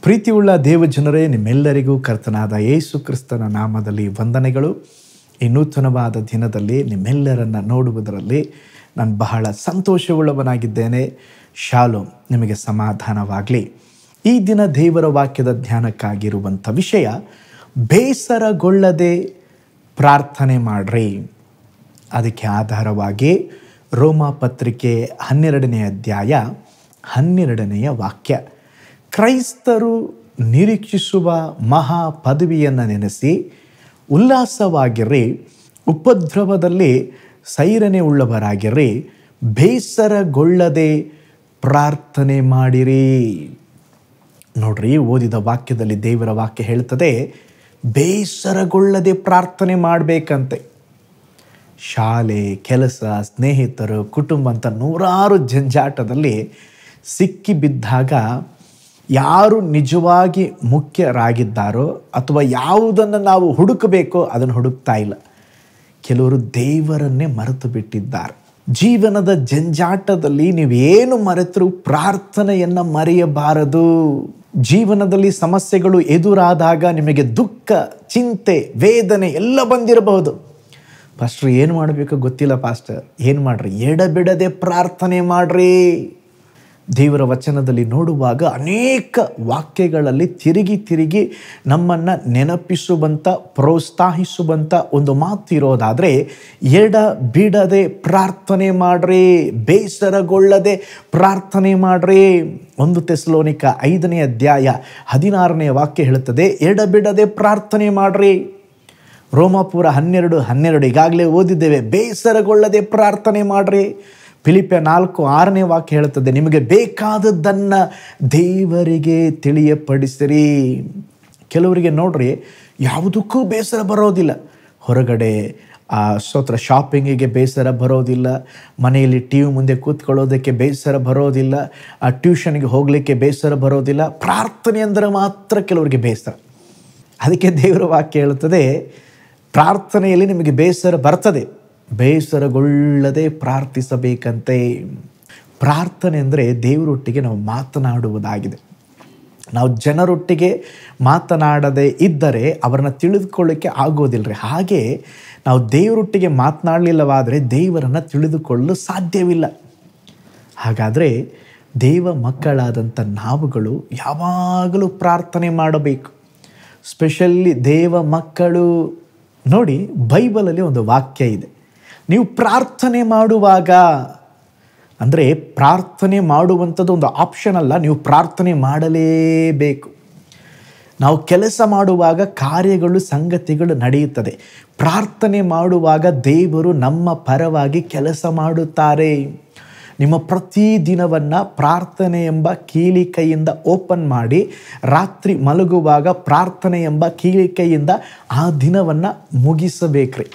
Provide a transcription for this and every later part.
ಪ್ರೀತಿಯುಳ್ಳ ದೇವಜನರೇ, ನಿಮ್ಮೆಲ್ಲರಿಗೂ ಕರ್ತನಾದ ಯೇಸು ಕ್ರಿಸ್ತನ ನಾಮದಲ್ಲಿ ವಂದನೆಗಳು. ಈ ನೂತನವಾದ ದಿನದಲ್ಲಿ ನಿಮ್ಮೆಲ್ಲರನ್ನು ನೋಡುವುದರಲ್ಲಿ ನಾನು ಬಹಳ ಸಂತೋಷವುಳ್ಳವನಾಗಿದ್ದೇನೆ. ಶಾಲೋಮ್, ನಿಮಗೆ ಸಮಾಧಾನವಾಗಲಿ. ಈ ದಿನ ದೇವರ ವಾಕ್ಯದ ಧ್ಯಾನಕ್ಕಾಗಿರುವಂಥ ವಿಷಯ, ಬೇಸರಗೊಳ್ಳದೆ ಪ್ರಾರ್ಥನೆ ಮಾಡ್ರಿ. ಅದಕ್ಕೆ ಆಧಾರವಾಗಿ ರೋಮ ಪತ್ರಿಕೆ 12ನೇ ಅಧ್ಯಾಯ 12ನೇ ವಾಕ್ಯ, ಕ್ರೈಸ್ತರು ನಿರೀಕ್ಷಿಸುವ ಮಹಾ ಪದವಿಯನ್ನು ನೆನೆಸಿ ಉಲ್ಲಾಸವಾಗಿರ್ರಿ, ಉಪದ್ರವದಲ್ಲಿ ಸೈರಣೆ ಉಳ್ಳವರಾಗಿರ್ರಿ, ಬೇಸರಗೊಳ್ಳದೆ ಪ್ರಾರ್ಥನೆ ಮಾಡಿರಿ. ನೋಡ್ರಿ, ಓದಿದ ವಾಕ್ಯದಲ್ಲಿ ದೇವರ ವಾಕ್ಯ ಹೇಳ್ತದೆ, ಬೇಸರಗೊಳ್ಳದೆ ಪ್ರಾರ್ಥನೆ ಮಾಡಬೇಕಂತೆ. ಶಾಲೆ, ಕೆಲಸ, ಸ್ನೇಹಿತರು, ಕುಟುಂಬ ಅಂತ ನೂರಾರು ಜಂಜಾಟದಲ್ಲಿ ಸಿಕ್ಕಿ ಬಿದ್ದಾಗ ಯಾರು ನಿಜವಾಗಿ ಮುಖ್ಯರಾಗಿದ್ದಾರೋ ಅಥವಾ ಯಾವುದನ್ನು ನಾವು ಹುಡುಕಬೇಕೋ ಅದನ್ನು ಹುಡುಕ್ತಾ ಇಲ್ಲ. ಕೆಲವರು ದೇವರನ್ನೇ ಮರೆತು ಬಿಟ್ಟಿದ್ದಾರೆ. ಜೀವನದ ಜಂಜಾಟದಲ್ಲಿ ನೀವೇನು ಮರೆತರೂ ಪ್ರಾರ್ಥನೆಯನ್ನು ಮರೆಯಬಾರದು. ಜೀವನದಲ್ಲಿ ಸಮಸ್ಯೆಗಳು ಎದುರಾದಾಗ ನಿಮಗೆ ದುಃಖ, ಚಿಂತೆ, ವೇದನೆ ಎಲ್ಲ ಬಂದಿರಬಹುದು. ಪಾಸ್ಟರ್, ಏನು ಮಾಡಬೇಕು ಗೊತ್ತಿಲ್ಲ ಪಾಸ್ಟರ್. ಏನು ಮಾಡ್ರಿ? ಎಡಬಿಡದೆ ಪ್ರಾರ್ಥನೆ ಮಾಡ್ರಿ. ದೇವರ ವಚನದಲ್ಲಿ ನೋಡುವಾಗ ಅನೇಕ ವಾಕ್ಯಗಳಲ್ಲಿ ತಿರುಗಿ ನಮ್ಮನ್ನು ನೆನಪಿಸುವಂಥ, ಪ್ರೋತ್ಸಾಹಿಸುವಂಥ ಒಂದು ಮಾತು ಇರೋದಾದರೆ, ಎಡಬಿಡದೆ ಪ್ರಾರ್ಥನೆ ಮಾಡ್ರಿ, ಬೇಸರಗೊಳ್ಳದೆ ಪ್ರಾರ್ಥನೆ ಮಾಡ್ರಿ. 1 ಥೆಸಲೋನಿಕ 5ನೇ ಅಧ್ಯಾಯ 16ನೇ ವಾಕ್ಯ ಹೇಳುತ್ತದೆ, ಎಡಬಿಡದೆ ಪ್ರಾರ್ಥನೆ ಮಾಡ್ರಿ. ರೋಮಾಪುರ 12:12 ಈಗಾಗಲೇ ಓದಿದ್ದೇವೆ, ಬೇಸರಗೊಳ್ಳದೆ ಪ್ರಾರ್ಥನೆ ಮಾಡ್ರಿ. ಫಿಲಿಪ್ಯ 4:6ನೇ ವಾಕ್ಯ ಹೇಳುತ್ತದೆ, ನಿಮಗೆ ಬೇಕಾದದ್ದನ್ನು ದೇವರಿಗೆ ತಿಳಿಯಪಡಿಸಿರಿ. ಕೆಲವರಿಗೆ ನೋಡ್ರಿ, ಯಾವುದಕ್ಕೂ ಬೇಸರ ಬರೋದಿಲ್ಲ. ಹೊರಗಡೆ ಶಾಪಿಂಗಿಗೆ ಬೇಸರ ಬರೋದಿಲ್ಲ, ಮನೆಯಲ್ಲಿ ಟಿ ವಿ ಮುಂದೆ ಕೂತ್ಕೊಳ್ಳೋದಕ್ಕೆ ಬೇಸರ ಬರೋದಿಲ್ಲ, ಟ್ಯೂಷನ್ಗೆ ಹೋಗಲಿಕ್ಕೆ ಬೇಸರ ಬರೋದಿಲ್ಲ. ಪ್ರಾರ್ಥನೆ ಅಂದರೆ ಮಾತ್ರ ಕೆಲವರಿಗೆ ಬೇಸರ. ಅದಕ್ಕೆ ದೇವರ ವಾಕ್ಯ ಹೇಳುತ್ತದೆ, ಪ್ರಾರ್ಥನೆಯಲ್ಲಿ ನಿಮಗೆ ಬೇಸರ ಬರ್ತದೆ, ಬೇಸರಗೊಳ್ಳದೆ ಪ್ರಾರ್ಥಿಸಬೇಕಂತೆ. ಪ್ರಾರ್ಥನೆ ಅಂದರೆ ದೇವರೊಟ್ಟಿಗೆ ನಾವು ಮಾತನಾಡುವುದಾಗಿದೆ. ನಾವು ಜನರೊಟ್ಟಿಗೆ ಮಾತನಾಡದೆ ಇದ್ದರೆ ಅವರನ್ನು ತಿಳಿದುಕೊಳ್ಳೋಕ್ಕೆ ಆಗೋದಿಲ್ಲ. ಹಾಗೆ ನಾವು ದೇವರೊಟ್ಟಿಗೆ ಮಾತನಾಡಲಿಲ್ಲವಾದರೆ ದೇವರನ್ನು ತಿಳಿದುಕೊಳ್ಳಲು ಸಾಧ್ಯವಿಲ್ಲ. ಹಾಗಾದರೆ ದೇವ ಮಕ್ಕಳಾದಂಥ ನಾವುಗಳು ಯಾವಾಗಲೂ ಪ್ರಾರ್ಥನೆ ಮಾಡಬೇಕು. ಸ್ಪೆಷಲಿ ದೇವ ಮಕ್ಕಳು. ನೋಡಿ, ಬೈಬಲಲ್ಲಿ ಒಂದು ವಾಕ್ಯ ಇದೆ, ನೀವು ಪ್ರಾರ್ಥನೆ ಮಾಡುವಾಗ, ಅಂದರೆ ಪ್ರಾರ್ಥನೆ ಮಾಡುವಂಥದ್ದು ಒಂದು ಆಪ್ಷನ್ ಅಲ್ಲ, ನೀವು ಪ್ರಾರ್ಥನೆ ಮಾಡಲೇಬೇಕು. ನಾವು ಕೆಲಸ ಮಾಡುವಾಗ ಕಾರ್ಯಗಳು, ಸಂಗತಿಗಳು ನಡೆಯುತ್ತದೆ. ಪ್ರಾರ್ಥನೆ ಮಾಡುವಾಗ ದೇವರು ನಮ್ಮ ಪರವಾಗಿ ಕೆಲಸ ಮಾಡುತ್ತಾರೆ. ನಿಮ್ಮ ಪ್ರತಿ ದಿನವನ್ನು ಪ್ರಾರ್ಥನೆ ಎಂಬ ಕೀಲಿಕೈಯಿಂದ ಓಪನ್ ಮಾಡಿ, ರಾತ್ರಿ ಮಲಗುವಾಗ ಪ್ರಾರ್ಥನೆ ಎಂಬ ಕೀಲಿಕೈಯಿಂದ ಆ ದಿನವನ್ನು ಮುಗಿಸಬೇಕ್ರಿ.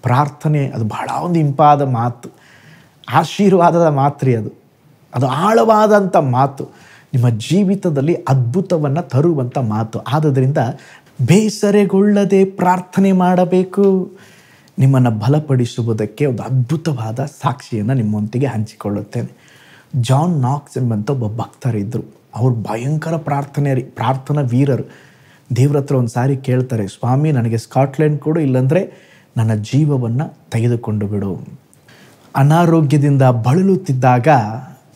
ಪ್ರಾರ್ಥನೆ ಅದು ಬಹಳ ಒಂದು ಇಂಪಾದ ಮಾತು, ಆಶೀರ್ವಾದದ ಮಾತ್ರಿ. ಅದು ಆಳವಾದಂಥ ಮಾತು, ನಿಮ್ಮ ಜೀವಿತದಲ್ಲಿ ಅದ್ಭುತವನ್ನು ತರುವಂಥ ಮಾತು. ಆದ್ದರಿಂದ ಬೇಸರಗೊಳ್ಳದೆ ಪ್ರಾರ್ಥನೆ ಮಾಡಬೇಕು. ನಿಮ್ಮನ್ನು ಬಲಪಡಿಸುವುದಕ್ಕೆ ಒಂದು ಅದ್ಭುತವಾದ ಸಾಕ್ಷಿಯನ್ನು ನಿಮ್ಮೊಂದಿಗೆ ಹಂಚಿಕೊಳ್ಳುತ್ತೇನೆ. ಜಾನ್ ನಾಕ್ಸ್ ಎಂಬಂಥ ಒಬ್ಬ ಭಕ್ತರಿದ್ದರು. ಅವರು ಭಯಂಕರ ಪ್ರಾರ್ಥನಾ ವೀರರು. ದೇವ್ರ ಹತ್ರ ಒಂದು ಸಾರಿ ಕೇಳ್ತಾರೆ, ಸ್ವಾಮಿ ನನಗೆ ಸ್ಕಾಟ್ಲೆಂಡ್ ಕೊಡು, ಇಲ್ಲಾಂದರೆ ನನ್ನ ಜೀವವನ್ನು ತೆಗೆದುಕೊಂಡು ಬಿಡು. ಅನಾರೋಗ್ಯದಿಂದ ಬಳಲುತ್ತಿದ್ದಾಗ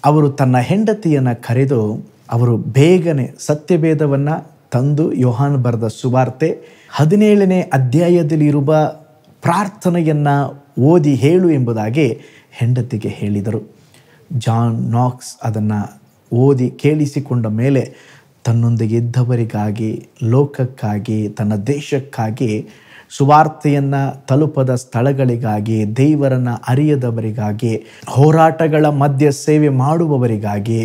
ಅವರು ತನ್ನ ಹೆಂಡತಿಯನ್ನು ಕರೆದು, ಅವರು ಬೇಗನೆ ಸತ್ಯವೇದವನ್ನು ತಂದು ಯೋಹಾನ ಬರೆದ ಸುವಾರ್ತೆ 17ನೇ ಅಧ್ಯಾಯದಲ್ಲಿರುವ ಪ್ರಾರ್ಥನೆಯನ್ನು ಓದಿ ಹೇಳು ಎಂಬುದಾಗಿ ಹೆಂಡತಿಗೆ ಹೇಳಿದರು. ಜಾನ್ ನಾಕ್ಸ್ ಅದನ್ನು ಓದಿ ಕೇಳಿಸಿಕೊಂಡ ಮೇಲೆ ತನ್ನೊಂದಿಗೆ ಇದ್ದವರಿಗಾಗಿ, ಲೋಕಕ್ಕಾಗಿ, ತನ್ನ ದೇಶಕ್ಕಾಗಿ, ಸುವಾರ್ತೆಯನ್ನು ತಲುಪದ ಸ್ಥಳಗಳಿಗಾಗಿ, ದೇವರನ್ನು ಅರಿಯದವರಿಗಾಗಿ, ಹೋರಾಟಗಳ ಮಧ್ಯೆ ಸೇವೆ ಮಾಡುವವರಿಗಾಗಿ,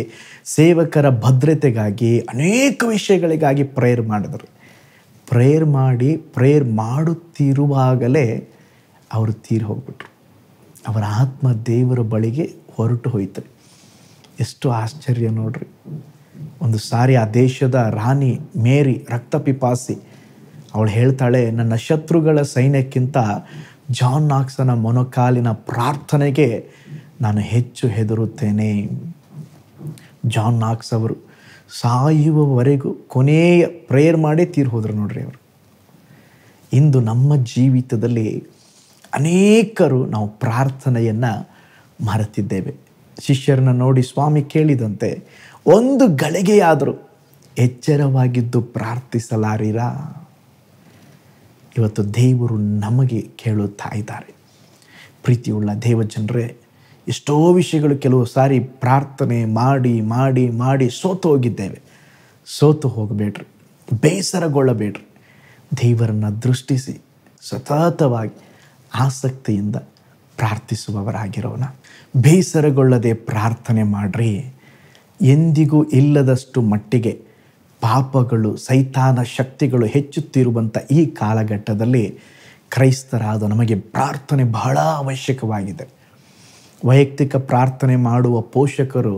ಸೇವಕರ ಭದ್ರತೆಗಾಗಿ, ಅನೇಕ ವಿಷಯಗಳಿಗಾಗಿ ಪ್ರೇಯರ್ ಮಾಡಿದರು. ಪ್ರೇಯರ್ ಮಾಡುತ್ತಿರುವಾಗಲೇ ಅವರು ತೀರಿ ಹೋಗ್ಬಿಟ್ರು. ಅವರ ಆತ್ಮ ದೇವರ ಬಳಿಗೆ ಹೊರಟು ಹೋಯ್ತು. ಎಷ್ಟು ಆಶ್ಚರ್ಯ ನೋಡ್ರಿ. ಒಂದು ಸಾರಿ ಆ ದೇಶದ ರಾಣಿ ಮೇರಿ ರಕ್ತಪಿಪಾಸಿ, ಅವಳು ಹೇಳ್ತಾಳೆ, ನನ್ನ ಶತ್ರುಗಳ ಸೈನ್ಯಕ್ಕಿಂತ ಜಾನ್ ನಾಕ್ಸನ ಮೊಣಕಾಲಿನ ಪ್ರಾರ್ಥನೆಗೆ ನಾನು ಹೆಚ್ಚು ಹೆದರುತ್ತೇನೆ. ಜಾನ್ ನಾಕ್ಸ್ ಅವರು ಸಾಯುವವರೆಗೂ ಕೊನೆಯ ಪ್ರೇಯರ್ ಮಾಡೇ ತೀರಿ ಹೋದರು ನೋಡ್ರಿ ಅವರು. ಇಂದು ನಮ್ಮ ಜೀವಿತದಲ್ಲಿ ಅನೇಕರು ನಾವು ಪ್ರಾರ್ಥನೆಯನ್ನು ಮರೆತಿದ್ದೇವೆ. ಶಿಷ್ಯರನ್ನ ನೋಡಿ ಸ್ವಾಮಿ ಕೇಳಿದಂತೆ, ಒಂದು ಗಳಿಗೆಯಾದರೂ ಎಚ್ಚರವಾಗಿದ್ದು ಪ್ರಾರ್ಥಿಸಲಾರಿರಾ? ಇವತ್ತು ದೇವರು ನಮಗೆ ಕೇಳುತ್ತಾ ಇದ್ದಾರೆ. ಪ್ರೀತಿಯುಳ್ಳ ದೇವಜನರೇ, ಎಷ್ಟೋ ವಿಷಯಗಳು ಕೆಲವು ಸಾರಿ ಪ್ರಾರ್ಥನೆ ಮಾಡಿ ಮಾಡಿ ಮಾಡಿ ಸೋತು ಹೋಗಿದ್ದೇವೆ. ಸೋತು ಹೋಗಬೇಡ್ರಿ, ಬೇಸರಗೊಳ್ಳಬೇಡ್ರಿ. ದೇವರನ್ನು ದೃಷ್ಟಿಸಿ ಸತತವಾಗಿ ಆಸಕ್ತಿಯಿಂದ ಪ್ರಾರ್ಥಿಸುವವರಾಗಿರೋಣ. ಬೇಸರಗೊಳ್ಳದೆ ಪ್ರಾರ್ಥನೆ ಮಾಡ್ರಿ. ಎಂದಿಗೂ ಇಲ್ಲದಷ್ಟು ಮಟ್ಟಿಗೆ ಪಾಪಗಳು, ಸೈತಾನ ಶಕ್ತಿಗಳು ಹೆಚ್ಚುತ್ತಿರುವಂಥ ಈ ಕಾಲಘಟ್ಟದಲ್ಲಿ ಕ್ರೈಸ್ತರಾದ ನಮಗೆ ಪ್ರಾರ್ಥನೆ ಬಹಳ ಅವಶ್ಯಕವಾಗಿದೆ. ವೈಯಕ್ತಿಕ ಪ್ರಾರ್ಥನೆ ಮಾಡುವ ಪೋಷಕರು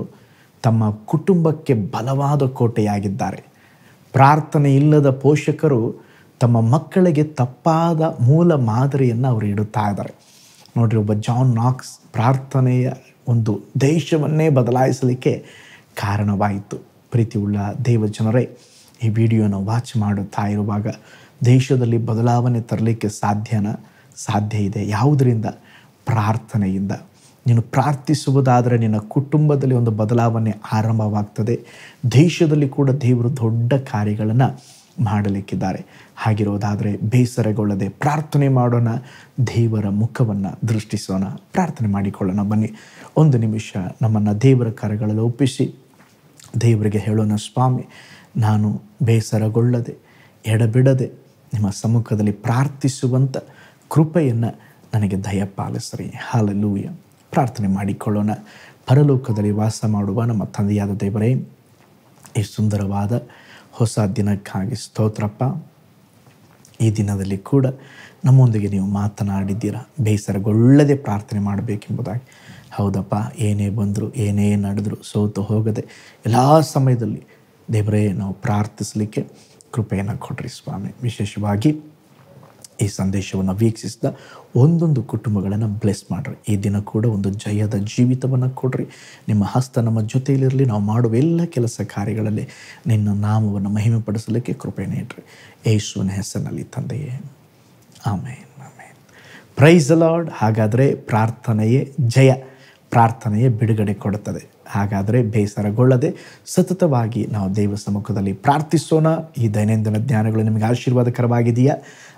ತಮ್ಮ ಕುಟುಂಬಕ್ಕೆ ಬಲವಾದ ಕೋಟೆಯಾಗಿದ್ದಾರೆ. ಪ್ರಾರ್ಥನೆ ಇಲ್ಲದ ಪೋಷಕರು ತಮ್ಮ ಮಕ್ಕಳಿಗೆ ತಪ್ಪಾದ ಮೂಲ ಮಾದರಿಯನ್ನು ಅವರು ಇಡುತ್ತಾ ಇದ್ದಾರೆ. ನೋಡ್ರಿ, ಒಬ್ಬ ಜಾನ್ ನಾಕ್ಸ್ ಪ್ರಾರ್ಥನೆಯ ಒಂದು ದೇಶವನ್ನೇ ಬದಲಾಯಿಸಲಿಕ್ಕೆ ಕಾರಣವಾಯಿತು. ಪ್ರೀತಿಯುಳ್ಳ ದೇವಜನರೇ, ಈ ವಿಡಿಯೋನ ವಾಚ್ ಮಾಡುತ್ತಾ ಇರುವಾಗ ದೇಶದಲ್ಲಿ ಬದಲಾವಣೆ ತರಲಿಕ್ಕೆ ಸಾಧ್ಯ ಇದೆ. ಯಾವುದರಿಂದ? ಪ್ರಾರ್ಥನೆಯಿಂದ. ನೀನು ಪ್ರಾರ್ಥಿಸುವುದಾದರೆ ನಿನ್ನ ಕುಟುಂಬದಲ್ಲಿ ಒಂದು ಬದಲಾವಣೆ ಆರಂಭವಾಗ್ತದೆ. ದೇಶದಲ್ಲಿ ಕೂಡ ದೇವರು ದೊಡ್ಡ ಕಾರ್ಯಗಳನ್ನು ಮಾಡಲಿಕ್ಕಿದ್ದಾರೆ. ಹಾಗಿರೋದಾದರೆ ಬೇಸರಗೊಳ್ಳದೆ ಪ್ರಾರ್ಥನೆ ಮಾಡೋಣ, ದೇವರ ಮುಖವನ್ನು ದೃಷ್ಟಿಸೋಣ. ಪ್ರಾರ್ಥನೆ ಮಾಡಿಕೊಳ್ಳೋಣ. ಬನ್ನಿ, ಒಂದು ನಿಮಿಷ ನಮ್ಮನ್ನು ದೇವರ ಕರಗಳಲ್ಲಿ ಒಪ್ಪಿಸಿ ದೇವರಿಗೆ ಹೇಳೋಣ, ಸ್ವಾಮಿ, ನಾನು ಬೇಸರಗೊಳ್ಳದೆ ಎಡಬಿಡದೆ ನಿಮ್ಮ ಸಮ್ಮುಖದಲ್ಲಿ ಪ್ರಾರ್ಥಿಸುವಂಥ ಕೃಪೆಯನ್ನು ನನಗೆ ದಯಪಾಲಿಸ್ರಿ. ಹಲ್ಲೆಲೂಯಾ. ಪ್ರಾರ್ಥನೆ ಮಾಡಿಕೊಳ್ಳೋಣ. ಪರಲೋಕದಲ್ಲಿ ವಾಸ ಮಾಡುವ ನಮ್ಮ ತಂದೆಯಾದ ದೇವರೇ, ಈ ಸುಂದರವಾದ ಹೊಸ ದಿನಕ್ಕಾಗಿ ಸ್ತೋತ್ರಪ್ಪ. ಈ ದಿನದಲ್ಲಿ ಕೂಡ ನಮ್ಮೊಂದಿಗೆ ನೀವು ಮಾತನಾಡಿದ್ದೀರಾ, ಬೇಸರಗೊಳ್ಳದೆ ಪ್ರಾರ್ಥನೆ ಮಾಡಬೇಕೆಂಬುದಾಗಿ. ಹೌದಪ್ಪ, ಏನೇ ಬಂದರೂ ಏನೇ ನಡೆದರೂ ಸೋತು ಹೋಗದೆ ಎಲ್ಲ ಸಮಯದಲ್ಲಿ ದೇವರೇ ನಾವು ಪ್ರಾರ್ಥಿಸಲಿಕ್ಕೆ ಕೃಪೆಯನ್ನು ಕೊಡ್ರಿ ಸ್ವಾಮಿ. ವಿಶೇಷವಾಗಿ ಈ ಸಂದೇಶವನ್ನು ವೀಕ್ಷಿಸಿದ ಒಂದೊಂದು ಕುಟುಂಬಗಳನ್ನು ಬ್ಲೆಸ್ ಮಾಡಿರಿ. ಈ ದಿನ ಕೂಡ ಒಂದು ಜಯದ ಜೀವಿತವನ್ನು ಕೊಡ್ರಿ. ನಿಮ್ಮ ಹಸ್ತ ನಮ್ಮ ಜೊತೆಯಲ್ಲಿರಲಿ. ನಾವು ಮಾಡುವ ಎಲ್ಲ ಕೆಲಸ ಕಾರ್ಯಗಳಲ್ಲಿ ನಿನ್ನ ನಾಮವನ್ನು ಮಹಿಮೆಪಡಿಸಲಿಕ್ಕೆ ಕೃಪೆಯನ್ನು ಇಡ್ರಿ. ಯೇಸುವಿನ ಹೆಸರಿನಲ್ಲಿ ತಂದೆಯೇ, amen, amen. Praise the Lord. ಹಾಗಾದರೆ ಪ್ರಾರ್ಥನೆಯೇ ಜಯ, ಪ್ರಾರ್ಥನೆಯೇ ಬಿಡುಗಡೆ ಕೊಡುತ್ತದೆ. ಹಾಗಾದರೆ ಬೇಸರಗೊಳ್ಳದೆ ಸತತವಾಗಿ ನಾವು ದೇವ ಸಮ್ಮುಖದಲ್ಲಿ ಪ್ರಾರ್ಥಿಸೋಣ. ಈ ದೈನಂದಿನ ಧ್ಯಾನಗಳು ನಿಮಗೆ ಆಶೀರ್ವಾದಕರವಾಗಿದೆಯಾ?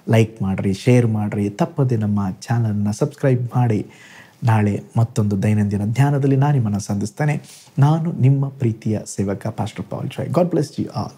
ಲೈಕ್ ಮಾಡಿರಿ, ಶೇರ್ ಮಾಡಿರಿ, ತಪ್ಪದೆ ನಮ್ಮ ಚಾನಲನ್ನು ಸಬ್ಸ್ಕ್ರೈಬ್ ಮಾಡಿ. ನಾಳೆ ಮತ್ತೊಂದು ದೈನಂದಿನ ಧ್ಯಾನದಲ್ಲಿ ನಾನು ನಿಮ್ಮನ್ನು ಸಂಧಿಸ್ತೇನೆ. ನಾನು ನಿಮ್ಮ ಪ್ರೀತಿಯ ಸೇವಕ pastor Paul Joy. God bless you all.